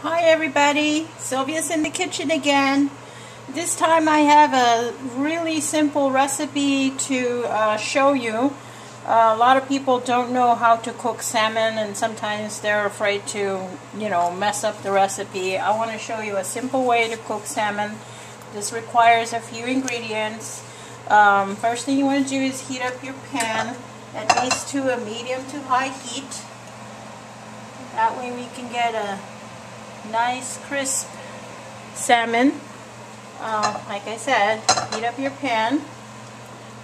Hi everybody, Sylvia's in the kitchen again. This time I have a really simple recipe to show you. A lot of people don't know how to cook salmon and sometimes they're afraid to, mess up the recipe. I want to show you a simple way to cook salmon. This requires a few ingredients. First thing you want to do is heat up your pan at least to a medium to high heat. That way we can get a nice crisp salmon. Like I said, heat up your pan.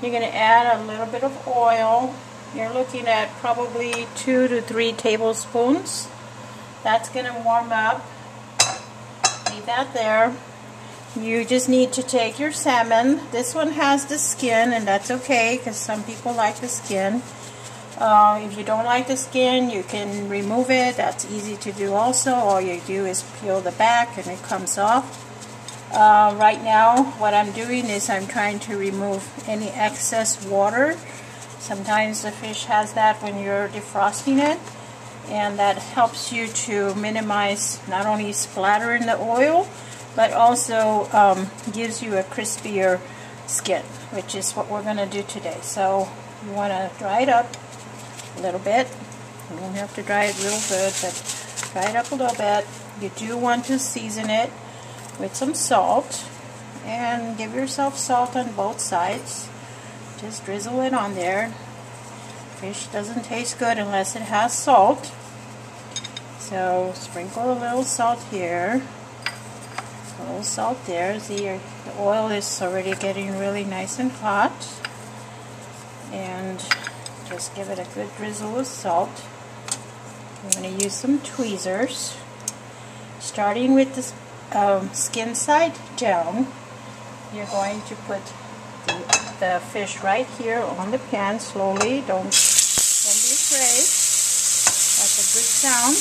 You're going to add a little bit of oil. You're looking at probably 2 to 3 tablespoons. That's going to warm up. Leave that there. You just need to take your salmon. This one has the skin, and that's okay because some people like the skin. If you don't like the skin, you can remove it. That's easy to do also. All you do is peel the back and it comes off. Right now, what I'm doing is I'm trying to remove any excess water. Sometimes the fish has that when you're defrosting it, and that helps you to minimize not only splattering the oil, but also gives you a crispier skin, which is what we're going to do today. So you want to dry it up a little bit. You don't have to dry it real good, but dry it up a little bit. You do want to season it with some salt, and give yourself salt on both sides. Just drizzle it on there. Fish doesn't taste good unless it has salt. So sprinkle a little salt here, a little salt there. See, the oil is already getting really nice and hot. And just give it a good drizzle of salt. I'm going to use some tweezers. Starting with this skin side down, you're going to put the fish right here on the pan slowly. Don't be afraid. That's a good sound.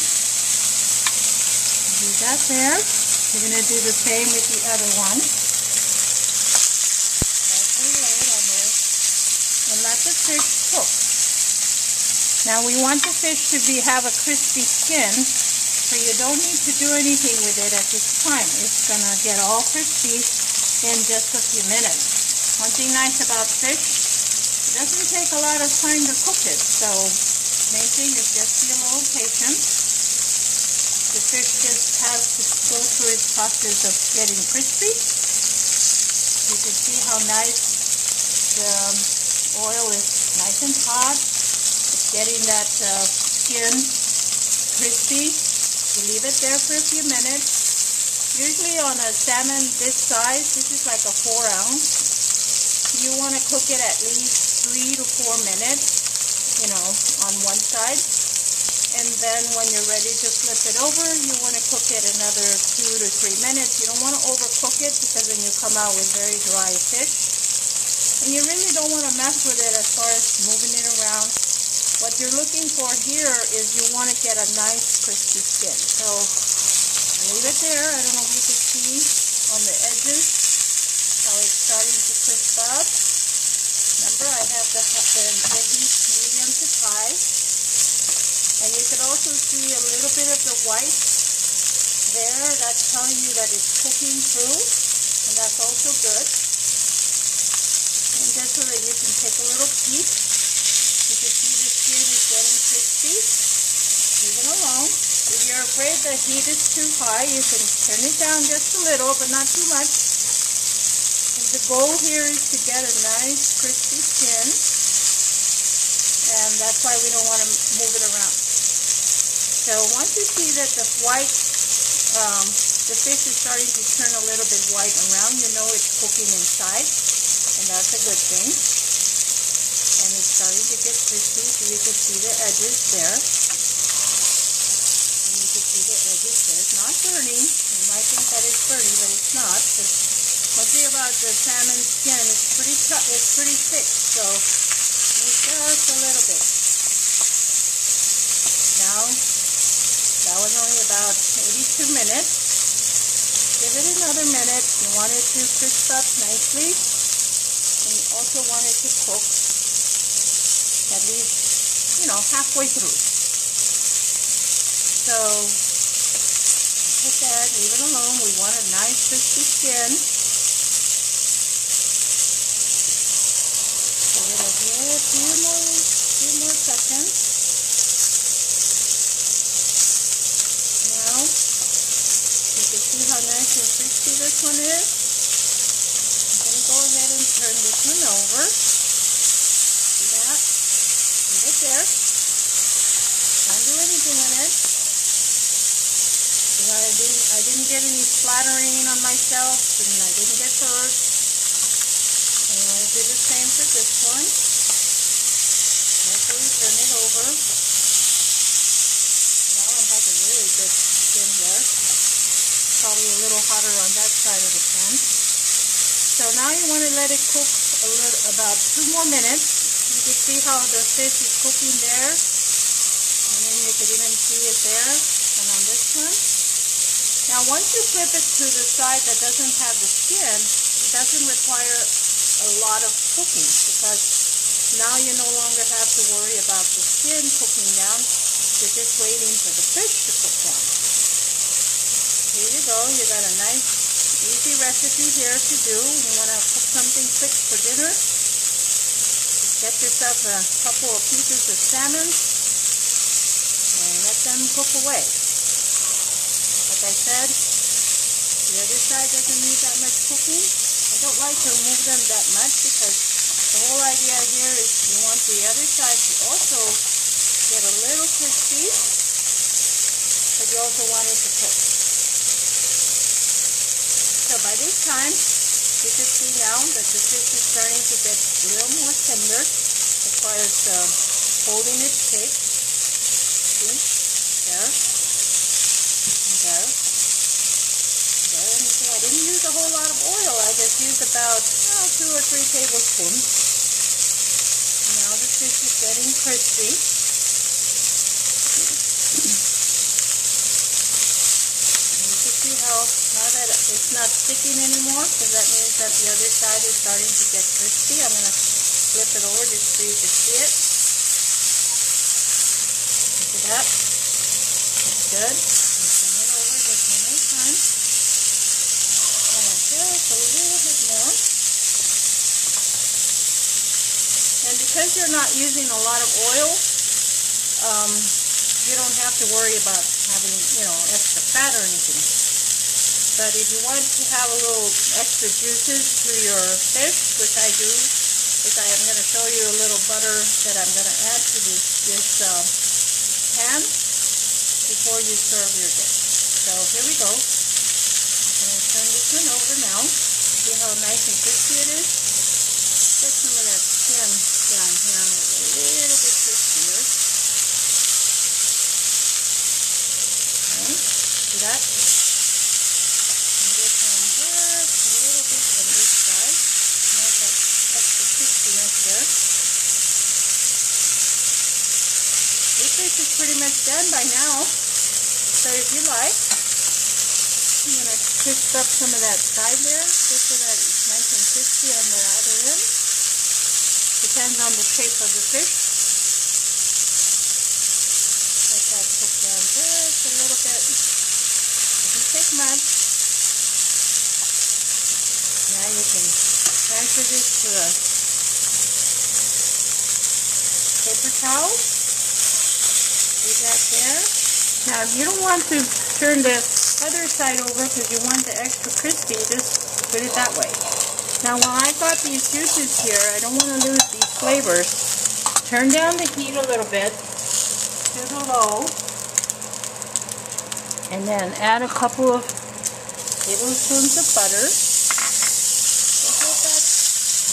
Leave that there. You're going to do the same with the other one. Lay it on there and let the fish cook. Now we want the fish to have a crispy skin, so you don't need to do anything with it at this time. It's going to get all crispy in just a few minutes. One thing nice about fish, it doesn't take a lot of time to cook it, so main thing is just be a little patient. The fish just has to go through its process of getting crispy. You can see how nice the oil is, nice and hot. It's getting that skin crispy. You leave it there for a few minutes. Usually on a salmon this size, this is like a 4 ounce, you want to cook it at least 3 to 4 minutes, on one side. And then when you're ready to flip it over, you want to cook it another 2 to 3 minutes. You don't want to overcook it because then you come out with very dry fish. And you really don't want to mess with it as far as moving it around. What you're looking for here is you want to get a nice crispy skin. So leave it there. I don't know if you can see on the edges how it's starting to crisp up. Remember, I have the heat medium to high. And you can also see a little bit of the white there. That's telling you that it's cooking through. And that's also good. And just so that you can take a little peek. You can see the skin is getting crispy. Leave it alone. If you're afraid the heat is too high, you can turn it down just a little, but not too much. And the goal here is to get a nice crispy skin, and that's why we don't want to move it around. So once you see that the white, the fish is starting to turn a little bit white around, you know it's cooking inside, and that's a good thing. And it's starting to get crispy, so you can see the edges there. And you can see the edges there. It's not burning. You might think that it's burning, but it's not. One thing about the salmon skin, it's pretty thick, so it's just a little bit. Now, that was only about maybe 2 minutes. Give it another minute. You want it to crisp up nicely, and you also want it to cook at least, halfway through. So at that. Leave it alone. We want a nice crispy skin. Give it a few more seconds. Now, you can see how nice and crispy this one is. I'm going to go ahead and turn this one over. See that? Leave it there. Don't do anything with it. I didn't get any splattering on myself, and I didn't get hurt. And I'm going to do the same for this one. Carefully turn it over. That one has a really good skin there. Probably a little hotter on that side of the pan. So now you want to let it cook about 2 more minutes. You can see how the fish is cooking there. And then you can even see it there. And on this one. Now once you flip it to the side that doesn't have the skin, it doesn't require a lot of cooking, because now you no longer have to worry about the skin cooking down. You're just waiting for the fish to cook down. Here you go. You got a nice, easy recipe here to do. You want to cook something quick for dinner. Just get yourself a couple of pieces of salmon and let them cook away. Like I said, the other side doesn't need that much cooking. I don't like to remove them that much, because the whole idea here is you want the other side to also get a little crispy, but you also want it to cook. So by this time, you can see now that the fish is starting to get a little more tender as far as holding its shape. See? There. There. And you see, I didn't use a whole lot of oil. I just used about 2 or 3 tablespoons. Now the fish is getting crispy. And you can see how now that it's not sticking anymore, because that means that the other side is starting to get crispy. I'm going to flip it over just so you can see it. Look at that. It's good. Just a little bit more. And because you're not using a lot of oil, you don't have to worry about having, extra fat or anything. But if you want to have a little extra juices to your fish, which I do, is I am going to show you a little butter that I'm going to add to this pan before you serve your dish. So here we go. I'm going to turn this one over now. See how nice and crispy it is? Get some of that skin down here a little bit crispier. Okay, see that? And this one just a little bit on this side. Not that extra crispiness there. This fish is pretty much done by now. So if you like, I'm going to crisp up some of that side there, just so that it's nice and crispy on the other end. Depends on the shape of the fish. Let that cook down just a little bit. Doesn't take much. Now you can transfer this to a paper towel. Leave that there. Now if you don't want to turn the other side over because you want the extra crispy, just put it that way. Now while I've got these juices here, I don't want to lose these flavors. Turn down the heat a little bit to the low, and then add a couple of tablespoons of butter. Just let that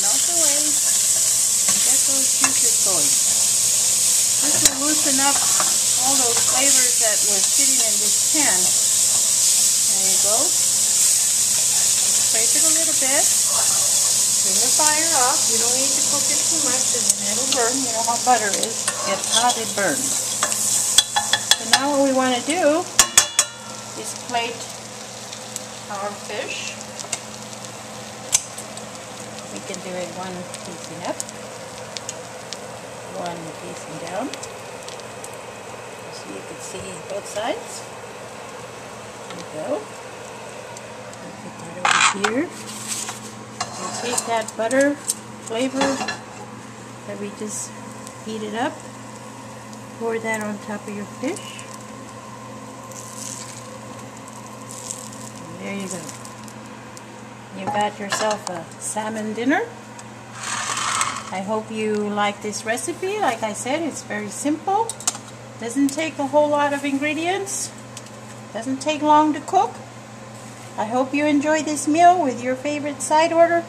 melt away and get those juices going. This will loosen up all those flavors that were sitting in this pan. There you go. Scrape it a little bit. Turn the fire off. You don't need to cook it too much, and then it'll burn. You know how butter is. It gets hot, it burns. So now what we want to do is plate our fish. We can do it one piecing up, one piecing down. So you can see both sides. go. Put that over here. And take that butter flavor that we just heated up. Pour that on top of your fish. And there you go. You got yourself a salmon dinner. I hope you like this recipe. Like I said, it's very simple. Doesn't take a whole lot of ingredients. Doesn't take long to cook. I hope you enjoy this meal with your favorite side order.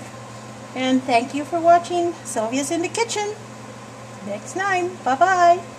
And thank you for watching Sylvia's in the Kitchen. Next time. Bye-bye.